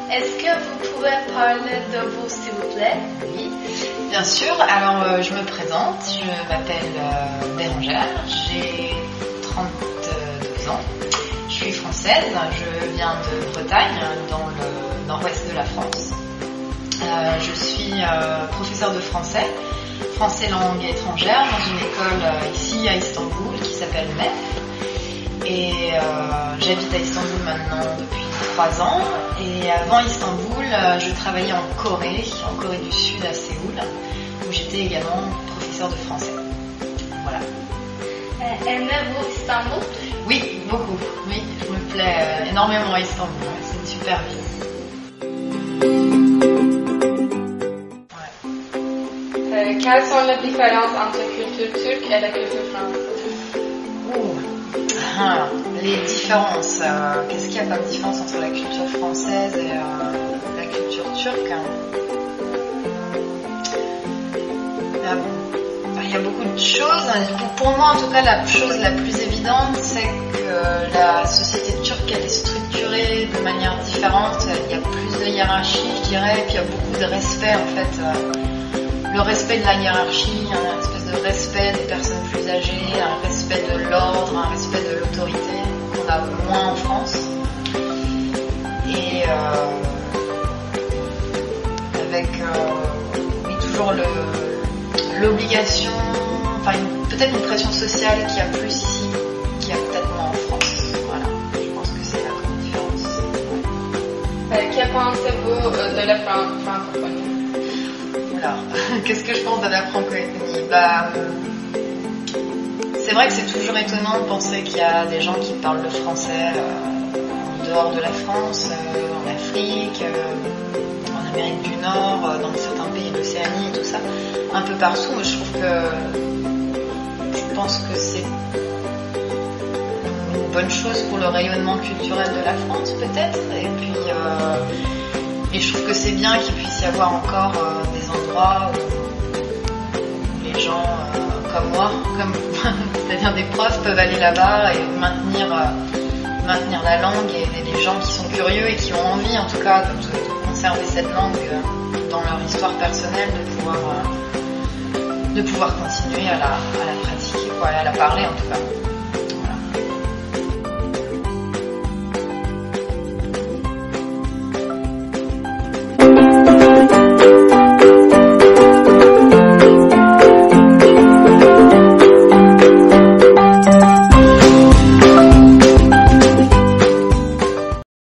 Est-ce que vous pouvez parler de vous, s'il vous plaît? Oui, bien sûr. Alors, je me présente. Je m'appelle Bérangère. J'ai 32 ans. Je suis française. Je viens de Bretagne, dans le nord-ouest de la France. Je suis professeure de français langue étrangère, dans une école ici à Istanbul qui s'appelle MEF. Et j'habite à Istanbul maintenant depuis 3 ans. Et avant Istanbul, je travaillais en Corée du Sud, à Séoul, où j'étais également professeure de français. Voilà. Aimez-vous Istanbul? Oui, beaucoup. Oui, je me plais énormément à Istanbul. C'est une super ville. Quelles sont les différences entre la culture turque et la culture française? Les différences. Qu'est-ce qu'il y a comme différence entre la culture française et la culture turque? Il y a beaucoup de choses. Pour moi, en tout cas, la chose la plus évidente, c'est que la société turque, elle est structurée de manière différente. Il y a plus de hiérarchie, je dirais, et puis il y a beaucoup de respect, en fait. Le respect de la hiérarchie, un espèce de respect des personnes plus âgées, un respect de l'ordre, un respect de l'autorité qu'on a moins en France. Et avec toujours l'obligation, enfin peut-être une pression sociale qu'il y a plus ici, qu'il y a peut-être moins en France. Voilà, je pense que c'est la grande différence. Que pensez-vous de la francophonie? Alors, qu'est-ce que je pense de la francophonie? C'est vrai que c'est toujours étonnant de penser qu'il y a des gens qui parlent le français en dehors de la France, en Afrique, en Amérique du Nord, dans certains pays d'Océanie et tout ça, un peu partout. Mais je pense que c'est une bonne chose pour le rayonnement culturel de la France, peut-être. Et je trouve que c'est bien qu'il puisse y avoir encore des endroits où les gens comme moi, c'est-à-dire des profs, peuvent aller là-bas et maintenir la langue, et les gens qui sont curieux et qui ont envie en tout cas de conserver cette langue dans leur histoire personnelle, de pouvoir continuer à la pratiquer, à la parler en tout cas.